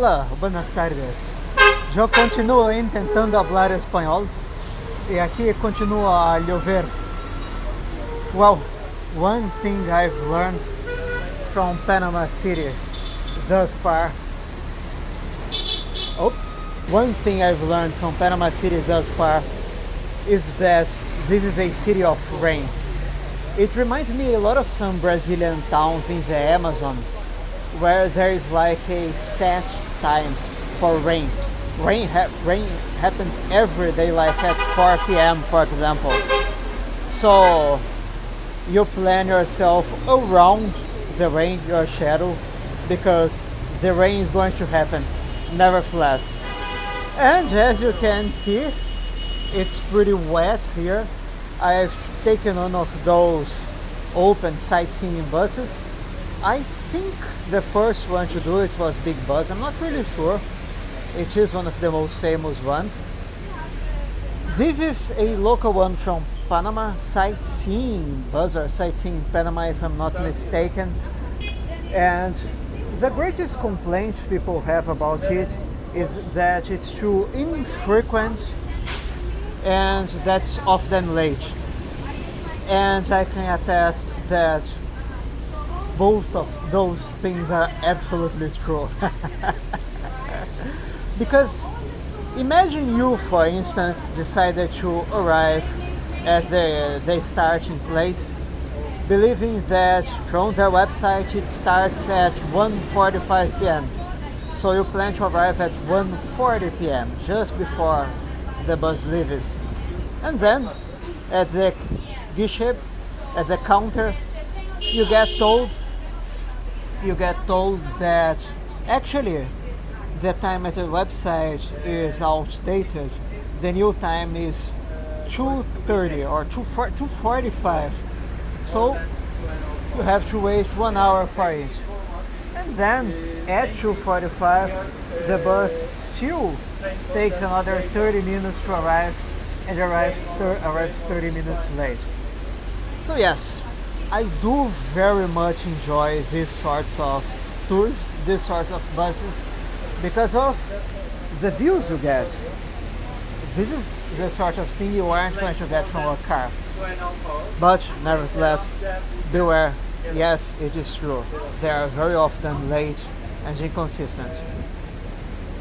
Hola, buenas tardes. Eu continuo tentando falar espanhol e aqui continuo a llover. Well, one thing I've learned from Panama City thus far. One thing I've learned from Panama City thus far is that this is a city of rain. It reminds me a lot of some Brazilian towns in the Amazon where there is like a set time for rain. Rain happens every day, like at 4 p.m. for example. So you plan yourself around the rain, your schedule, because the rain is going to happen nevertheless. And as you can see, it's pretty wet here. I've taken one of those open sightseeing buses. I think the first one to do it was Big Bus. I'm not really sure. It is one of the most famous ones. This is a local one from Panama, Sightseeing Bus or Sightseeing Panama if I'm not mistaken. And the greatest complaint people have about it is that it's too infrequent and that's often late. And I can attest that both of those things are absolutely true. Because imagine you, for instance, decided to arrive at the starting place, believing that from their website it starts at 1:45 p.m. So you plan to arrive at 1:40 p.m. just before the bus leaves. And then at the guichet, at the counter, you get told that actually the time at the website is outdated. The new time is 2:30 or 2:45. So you have to wait 1 hour for it. And then at 2:45 the bus still takes another 30 minutes to arrive and arrives 30 minutes late. So yes, I do very much enjoy these sorts of tours, these sorts of buses, because of the views you get. This is the sort of thing you aren't going to get from a car. But nevertheless, beware, yes, it is true. They are very often late and inconsistent.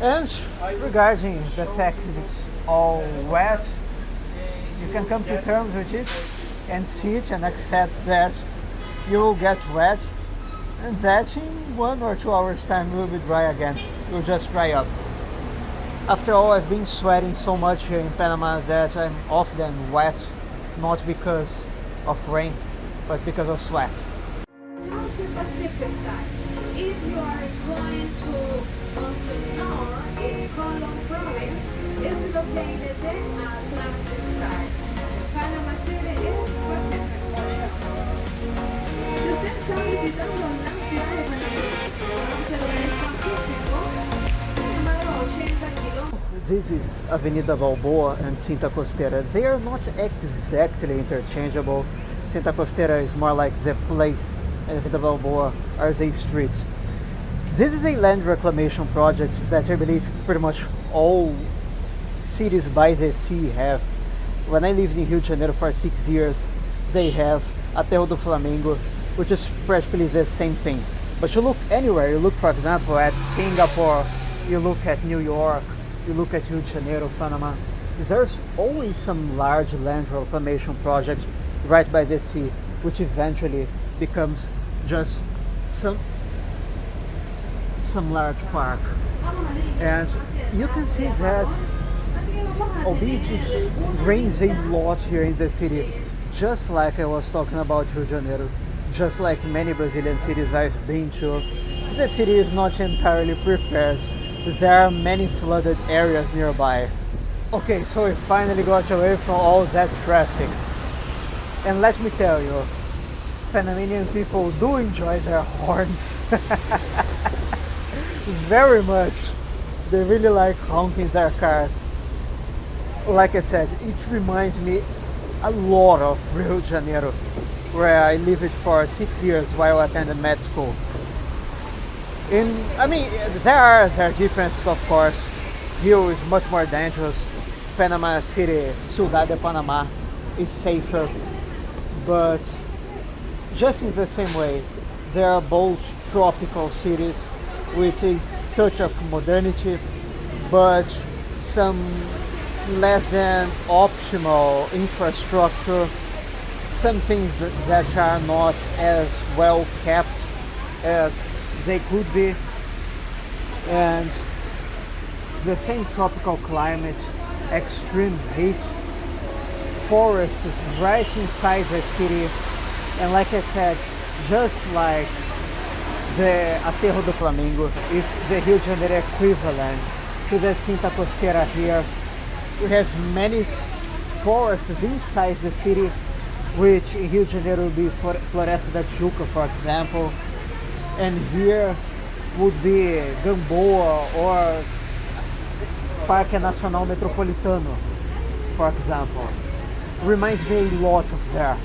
And regarding the fact that it's all wet, you can come to terms with it and see it and accept that you will get wet and that in 1 or 2 hours time you will be dry again. You'll just dry up. After all, I've been sweating so much here in Panama that I'm often wet, not because of rain, but because of sweat. Just the Pacific side. If you are going to Montanor in Colón province, it's located in Atlantic side. Panama City is Pacific Ocean. Si usted está visitando la ciudad de Panamá, conoce el Pacífico, tiene más de 80 kilómetros. This is Avenida Balboa and Cinta Costera. They are not exactly interchangeable. Cinta Costera is more like the place and Avenida Balboa are the streets. This is a land reclamation project that I believe pretty much all cities by the sea have. When I lived in Rio de Janeiro for 6 years, they have Aterro do Flamengo, which is practically the same thing. But you look anywhere, you look for example at Singapore, you look at New York, you look at Rio de Janeiro, Panama, there's always some large land reclamation project right by the sea, which eventually becomes just some large park. And you can see that albeit it rains a lot here in the city, just like I was talking about Rio de Janeiro, just like many Brazilian cities I've been to, the city is not entirely prepared. There are many flooded areas nearby. Okay, so we finally got away from all that traffic. And let me tell you, Panamanian people do enjoy their horns. Very much. They really like honking their cars. Like I said, it reminds me a lot of Rio de Janeiro, where I lived for 6 years while attending med school. I mean, there are differences, of course. Rio is much more dangerous. Panama City, Ciudad de Panama, is safer. But just in the same way, they are both tropical cities with a touch of modernity, but some less than optimal infrastructure, some things that are not as well kept as they could be, and the same tropical climate, extreme heat, forests right inside the city, and like I said, just like the Aterro do Flamengo is the Rio de Janeiro equivalent to the Cinta Costera here. We have many forests inside the city, which in Rio de Janeiro would be Floresta da Tijuca, for example, and here would be Balboa or Parque Nacional Metropolitano, for example. Reminds me a lot of there.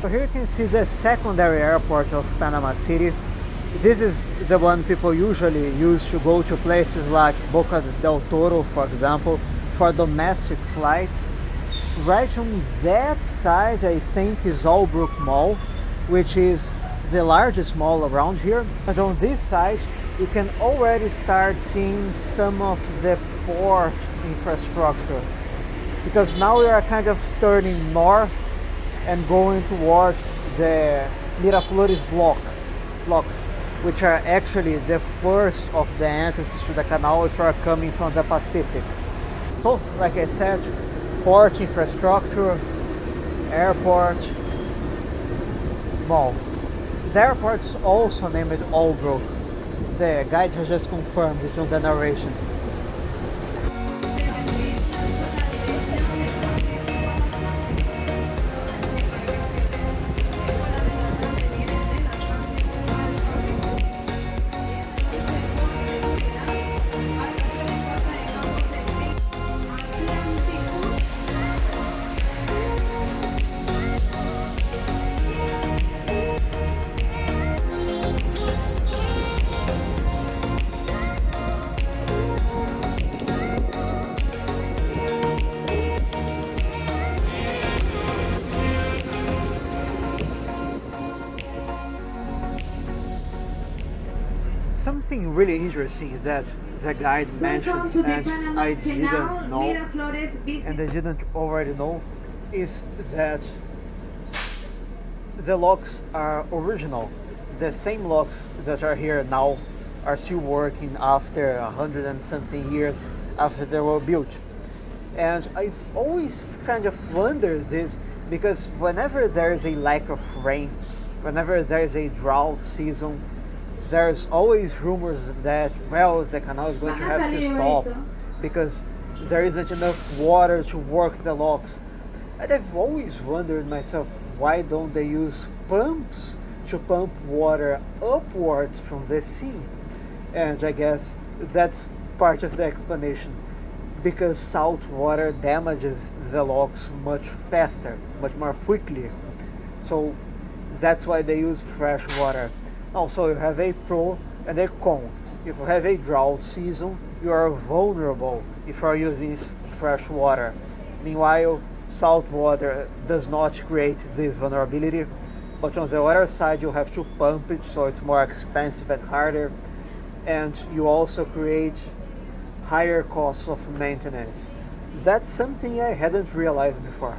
So here you can see the secondary airport of Panama City. This is the one people usually use to go to places like Boca del Toro, for example, for domestic flights. Right on that side, I think, is Albrook Mall, which is the largest mall around here. And on this side, you can already start seeing some of the port infrastructure, because now we are kind of turning north and going towards the Miraflores locks, which are actually the first of the entrances to the canal if you are coming from the Pacific. So, like I said, port infrastructure, airport, mall. The airport's also named Albrook. The guide has just confirmed it on the narration. Something really interesting that the guide mentioned and I didn't know, and I didn't already know, is that the locks are original. The same locks that are here now are still working after 100 and something years after they were built. And I've always kind of wondered this, because whenever there is a lack of rain, whenever there is a drought season, there's always rumors that, well, the canal is going to have to stop because there isn't enough water to work the locks. And I've always wondered myself, why don't they use pumps to pump water upwards from the sea? And I guess that's part of the explanation, because salt water damages the locks much faster, much more quickly. So that's why they use fresh water. Also, you have a pro and a con. If you have a drought season, you are vulnerable if you are using fresh water. Meanwhile, salt water does not create this vulnerability, but on the other side you have to pump it, so it's more expensive and harder, and you also create higher costs of maintenance. That's something I hadn't realized before.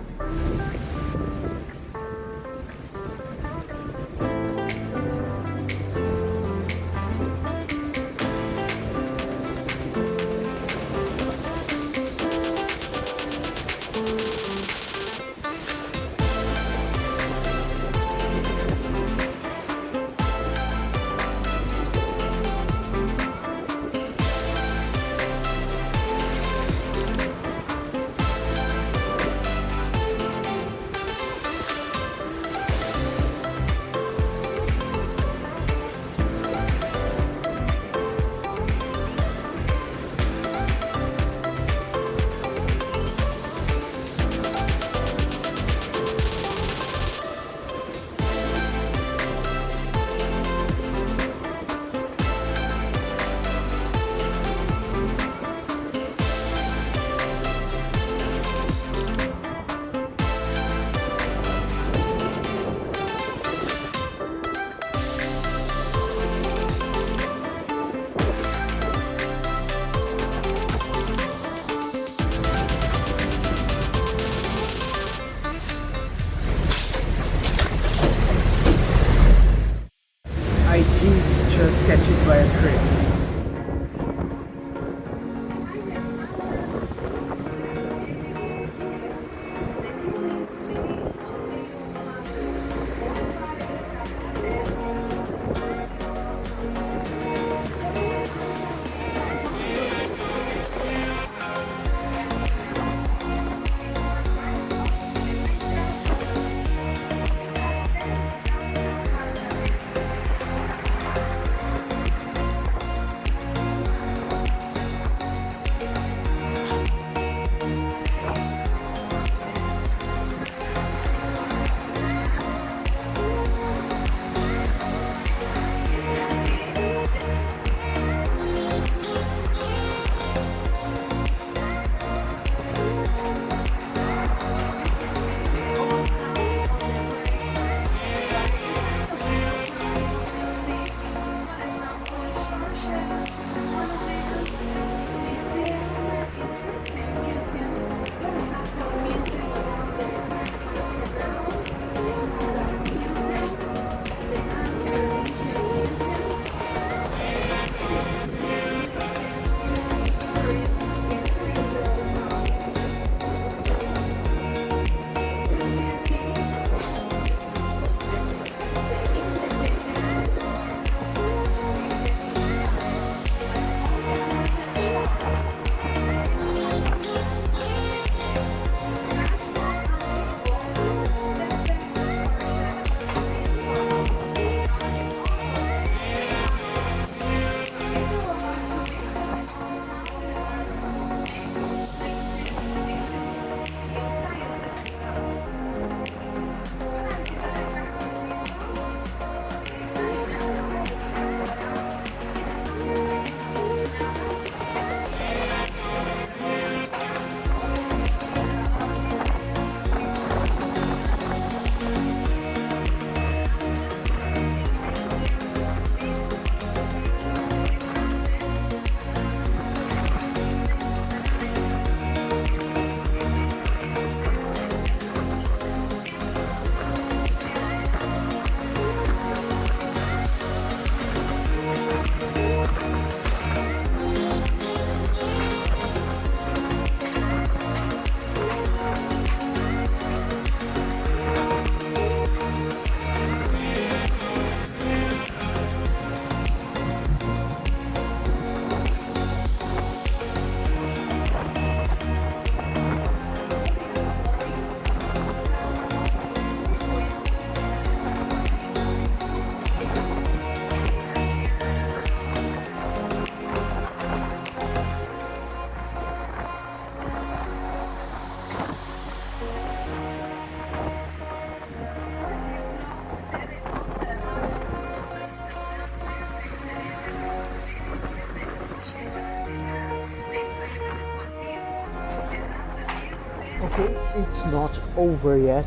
Okay, it's not over yet,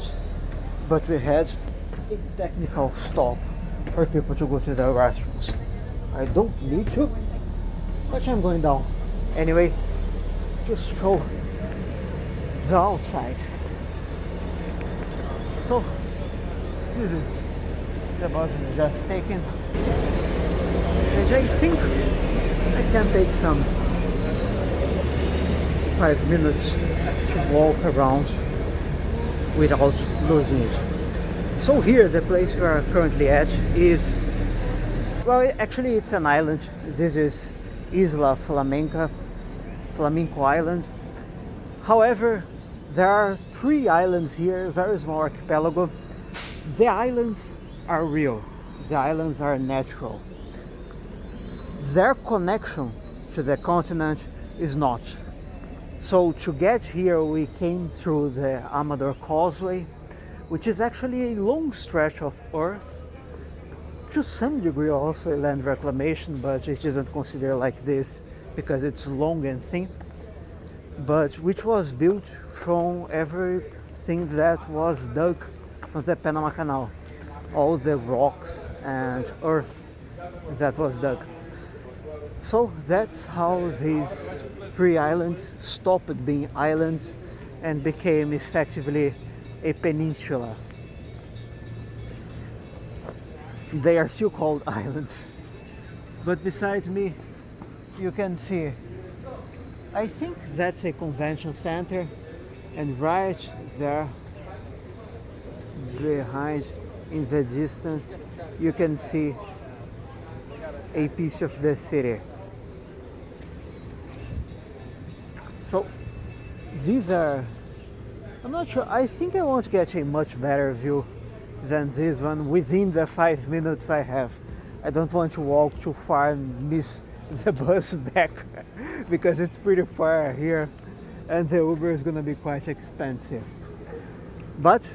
but we had a technical stop for people to go to the restaurants. I don't need to, but I'm going down. Anyway, just show the outside. So, this is the bus we just taken. And I think I can take some 5 minutes to walk around without losing it. So here, the place we are currently at is, well, actually it's an island. This is Isla Flamenco Island. However, there are 3 islands here, very small archipelago. The islands are real. The islands are natural. Their connection to the continent is not. So to get here, we came through the Amador Causeway, which is actually a long stretch of earth, to some degree also a land reclamation, but it isn't considered like this because it's long and thin, but which was built from everything that was dug from the Panama Canal, all the rocks and earth that was dug. So that's how these 3 islands stopped being islands and became effectively a peninsula. They are still called islands. But besides me, you can see, I think that's a convention center, and right there behind in the distance you can see a piece of the city. So these are, I'm not sure, I think I want to get a much better view than this one within the 5 minutes I have. I don't want to walk too far and miss the bus back because it's pretty far here and the Uber is gonna be quite expensive. But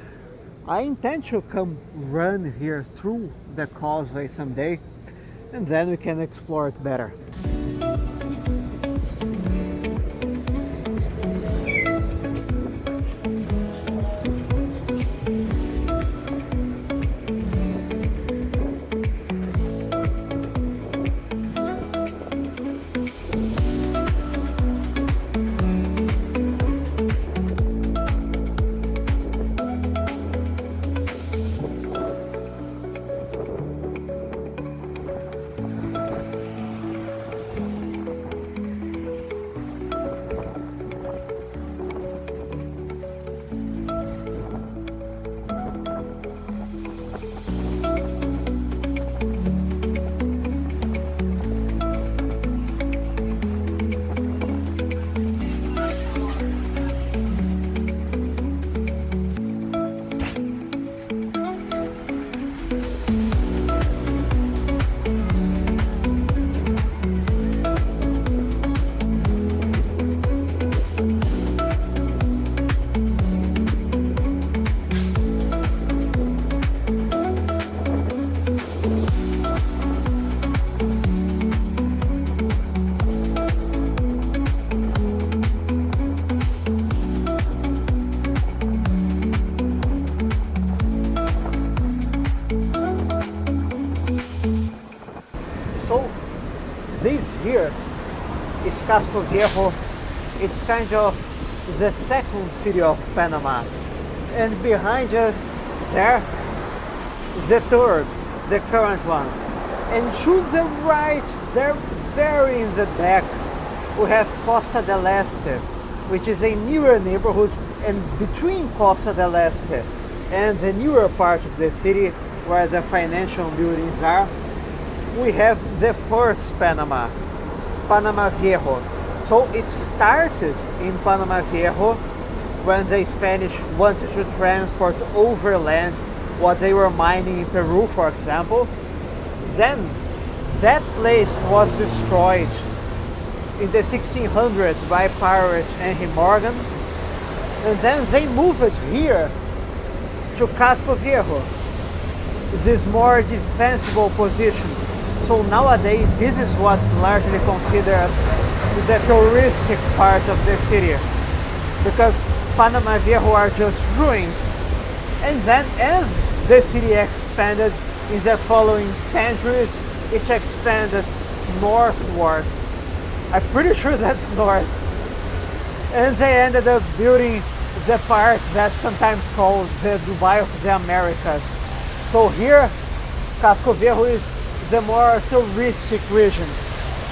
I intend to come run here through the causeway someday, and then we can explore it better. This here is Casco Viejo. It's kind of the second city of Panama. And behind us there, the third, the current one. And to the right, there, very in the back, we have Costa del Este, which is a newer neighborhood, and between Costa del Este and the newer part of the city where the financial buildings are, we have the first Panama, Panama Viejo. So it started in Panama Viejo when the Spanish wanted to transport overland what they were mining in Peru, for example. Then that place was destroyed in the 1600s by pirate Henry Morgan, and then they moved it here to Casco Viejo, this more defensible position. So nowadays this is what's largely considered the touristic part of the city, because Panama Viejo are just ruins. And then as the city expanded in the following centuries, it expanded northwards. I'm pretty sure that's north. And they ended up building the part that's sometimes called the Dubai of the Americas. So here, Casco Viejo is the more touristic region.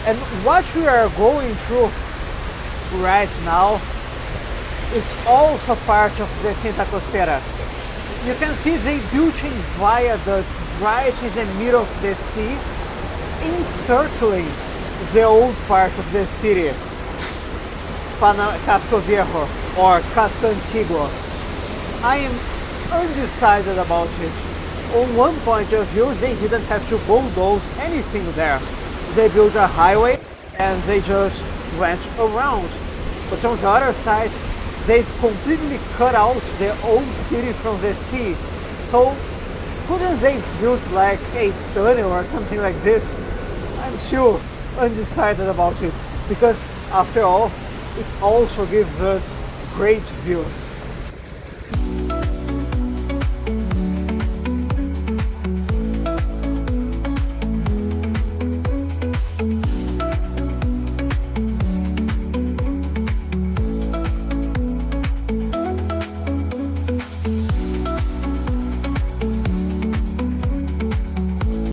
And what we are going through right now is also part of the Cinta Costera. You can see they built a viaduct right in the middle of the sea, encircling the old part of the city, Casco Viejo or Casco Antiguo. I am undecided about it. On one point of view, they didn't have to bulldoze anything there. They built a highway and they just went around. But on the other side, they've completely cut out the old city from the sea. So couldn't they build like a tunnel or something like this? I'm still undecided about it, because after all, it also gives us great views.